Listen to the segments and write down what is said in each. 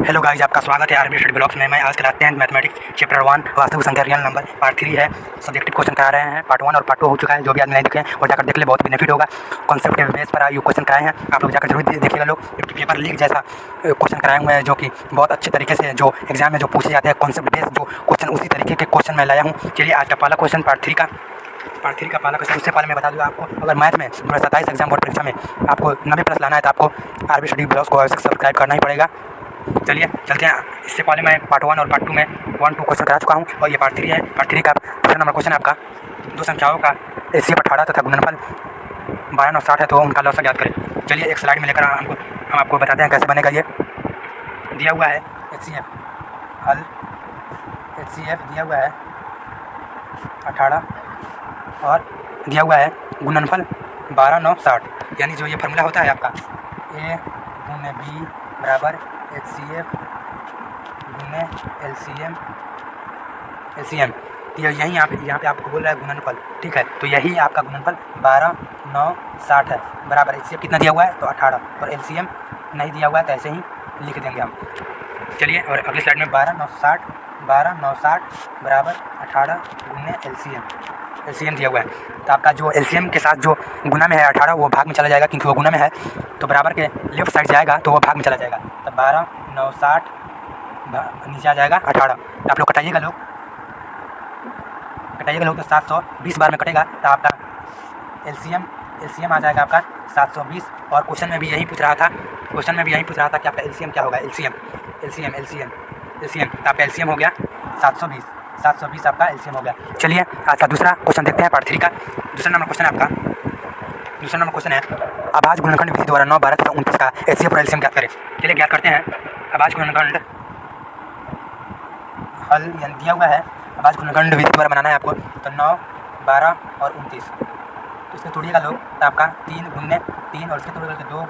Hello guys, आपका स्वागत है आरबी स्टडी ब्लॉग्स में। मैं आज क्लास 10 मैथमेटिक्स चैप्टर 1 वास्तविक संख्या रियल नंबर पार्ट 3 है। सब्जेक्टिव क्वेश्चन करा रहे हैं। पार्ट 1 और पार्ट 2 हो चुका है। जो भी आदमी नहीं देखे और जाकर देख ले, बहुत बेनिफिट होगा। कॉन्सेप्ट के बेस पर ये क्वेश्चन कराए हैं, आप लोग जाकर जरूर देखिएगा। लोग पेपर लीक जैसा क्वेश्चन कराए हुए हैं, जो कि बहुत अच्छे तरीके से जो एग्जाम में जो पूछे जाते हैं कॉन्सेप्ट बेस जो क्वेश्चन, उसी तरीके के क्वेश्चन मैं लाया हूँ। चलिए आज का पहला क्वेश्चन पार्ट 3 का पहला क्वेश्चन। उससे पहले मैं बता दूँ आपको, अगर मैथ में 2027 एग्जाम बोर्ड परीक्षा में आपको 90+ लाना है तो आपको आरबी स्टडी ब्लॉग्स को आवश्यक सब्सक्राइब करना ही पड़ेगा। चलिए चलते हैं। इससे पहले मैं पार्ट 1 और पार्ट 2 में 1-2 क्वेश्चन करा चुका हूँ और ये पार्ट 3 है। पार्ट 3 का दूसरा नंबर क्वेश्चन आपका, दो संख्याओं का एचसीएफ 18 तथा गुणनफल 12, 9, 60 है, तो उनका लॉग याद करें। चलिए एक स्लाइड में लेकर हम आपको बताते हैं कैसे बनेगा। ये दिया हुआ है एचसीएफ, हल एचसीएफ दिया हुआ है 18 और दिया हुआ है गुणनफल 12, 9, 60। यानी जो ये फार्मूला होता है आपका ए गुने बी बराबर एचसीएफ गुने एलसीएम। यही यहाँ पे आपको बोल रहा है गुणनफल, ठीक है। तो यही आपका गुणनफल 12, 9, 60 है बराबर एचसीएफ कितना दिया हुआ है तो 18 और एलसीएम नहीं दिया हुआ है, तो ऐसे ही लिख देंगे हम। चलिए और अगले स्लाइड में 12, 9, 60 बराबर 18 गुने एलसीएम दिया हुआ है। तो आपका जो एलसीएम के साथ जो गुना में है 18 वो भाग में चला जाएगा, क्योंकि वो गुना में है तो बराबर के लेफ्ट साइड जाएगा तो वो भाग में चला जाएगा। तो 12, 9, 60 नीचे आ जाएगा 18। तो आप लोग कटाइएगा लोग तो 720 बार में कटेगा, तो आपका एलसीएम आ जाएगा आपका 720। और क्वेश्चन में भी यही पूछ रहा था कि आपका एलसीएम क्या होगा। एलसीएम तो आपका एलसीएम हो गया 720 आपका एलसीएम हो गया। चलिए आज का दूसरा क्वेश्चन देखते हैं, पार्ट 3 का दूसरा नंबर क्वेश्चन है अभाज्य गुणनखंड विधि द्वारा 9, 12 तथा 29 का एचसीएफ और एलसीएम ज्ञात करें। चलिए ज्ञात करते हैं। अभाज्य गुणनखंड हल दिया हुआ है, अभाज्य गुणनखंड विधि द्वारा बनाना है आपको। तो 9, 12 और 29, तो इसको तोड़िएगा लोग तो आपका 3 गुने 3 और इसके तोड़िएगा तो 2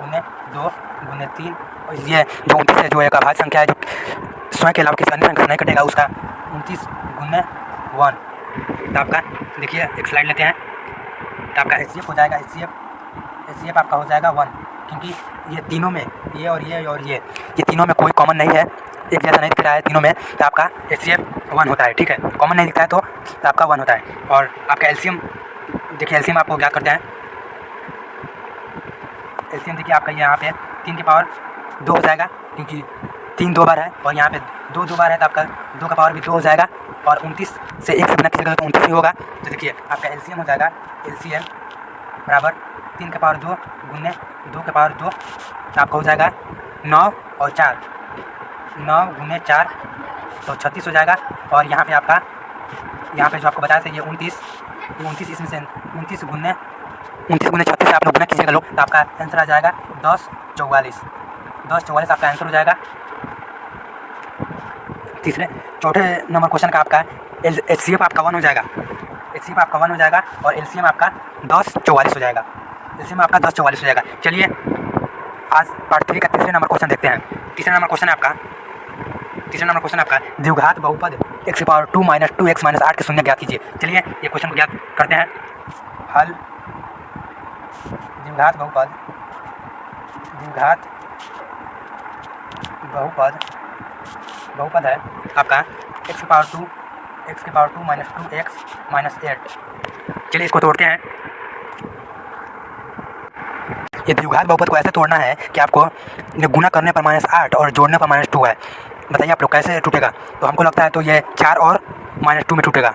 गुने 3। और ये जो 29 है जो एक अभाज्य संख्या है, जो स्वयं के अलावा किसी अन्य संख्या नहीं कटेगा, उसका 29 गुने 1। तो आपका देखिए एक स्लाइड लेते हैं। तो आपका एचसीएफ हो जाएगा एचसीएफ आपका हो जाएगा 1, क्योंकि ये तीनों में ये तीनों में कोई कॉमन नहीं है, एक जैसा नहीं दिख रहा है तीनों में, तो आपका एचसीएफ 1 होता है, ठीक है। कॉमन नहीं दिखता है तो आपका 1 होता है। और आपका एलसीएम देखिए, एलसीएम आपको क्या करते हैं। एलसीएम देखिए आपका यहाँ पे 3 की पावर 2 हो जाएगा, क्योंकि 3 2 बार है और यहाँ पे 2 बार है, तो आपका 2 का पावर भी 2 हो जाएगा। और 29 से 1 से गुना कीजिएगा तो 29 ही होगा। तो देखिए आपका एलसीएम हो जाएगा एलसीएम बराबर 3 का पावर 2 गुने 2 का पावर 2, तो आपका हो जाएगा 9 और 4, 9 गुने 4 तो 36 हो जाएगा। और यहाँ पे जो आपको बताया था ये 29, इसमें से 29 गुने 36 आप लोग गुना कीजिएगा लोग, तो आपका आंसर आ जाएगा 10, 44 आपका आंसर हो जाएगा। चौथे नंबर क्वेश्चन का आपका एचसीएफ आपका 1 हो जाएगा, और एलसीएम आपका 10, 44 हो जाएगा। चलिए आज पार्ट 3 का तीसरे नंबर क्वेश्चन देखते हैं। तीसरा नंबर क्वेश्चन आपका द्विघात बहुपद x⁻2 - 2x - 8 के शून्य ज्ञात कीजिए। चलिए ये क्वेश्चन को ज्ञात करते हैं। हल द्विघात बहुपद है आपका x⁻2 - 2x - 8। चलिए इसको तोड़ते हैं। ये द्विघात बहुपद को ऐसे तोड़ना है कि आपको गुना करने पर -8 और जोड़ने पर -2 है। बताइए आप लोग कैसे टूटेगा। तो हमको लगता है तो ये 4 और -2 में टूटेगा।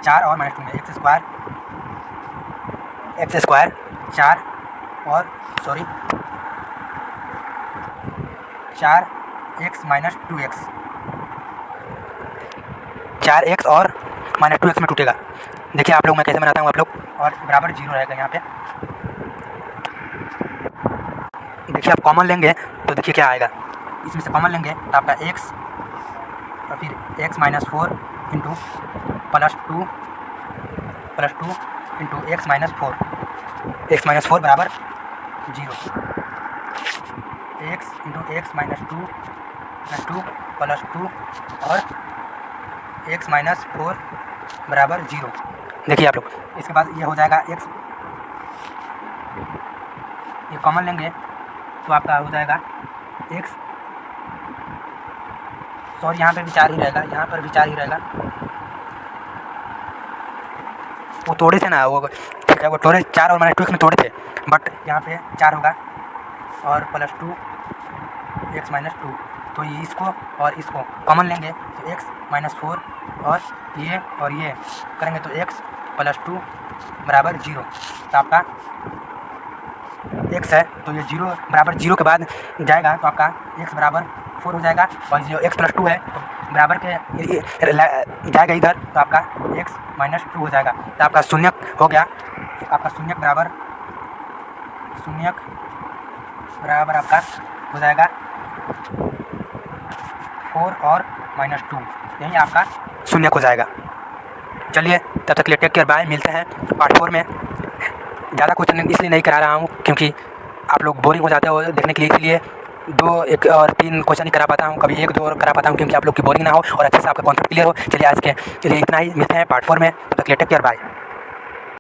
4 और -2 में x square 4 4x - 2x 4x और -2x में टूटेगा। देखिए आप लोग मैं कैसे बनाता हूँ आप लोग, और बराबर 0 रहेगा यहाँ पे। देखिए आप कॉमन लेंगे तो देखिए क्या आएगा। इसमें से कॉमन लेंगे तो आपका x और फिर x - 4 इंटू +2 इंटू x - 4 बराबर 0। x इंटू x - 2 +2 और x - 4 बराबर 0। देखिए आप लोग इसके बाद ये हो जाएगा x, ये कॉमन लेंगे तो आपका हो जाएगा x सॉरी यहाँ पे भी 4 ही रहेगा, यहाँ पर भी 4 ही रहेगा। वो तोड़े थे ना, वो ठीक है, वो तोड़े 4 और -2 में तोड़े थे, बट यहाँ पे 4 होगा और +2 x - 2। तो ये इसको और इसको कॉमन लेंगे तो x - 4 और ये करेंगे तो x + 2 बराबर 0। तो आपका x है तो ये 0 बराबर 0 के बाद जाएगा तो आपका x बराबर 4 हो जाएगा, और जो x + 2 है तो बराबर के जाएगा इधर तो आपका x - 2 हो जाएगा। तो आपका शून्यक हो गया, आपका शून्यक बराबर आपका हो जाएगा 4 और -2, यही आपका शून्यक हो जाएगा। चलिए तब तक के लिए टेक केयर, बाय, मिलते हैं पार्ट 4 में। ज़्यादा क्वेश्चन इसलिए नहीं करा रहा हूँ क्योंकि आप लोग बोरिंग हो जाते हो देखने के लिए, इसलिए 2, 1 और 3 क्वेश्चन ही करा पाता हूँ, कभी 1, 2 और करा पाता हूँ क्योंकि आप लोग की बोरिंग ना हो और अच्छे से आपका कॉन्सेप्ट क्लियर हो। चलिए आज के लिए इतना ही, मिलते हैं पार्ट 4 में, तब तक के लिए टेक केयर, बाय।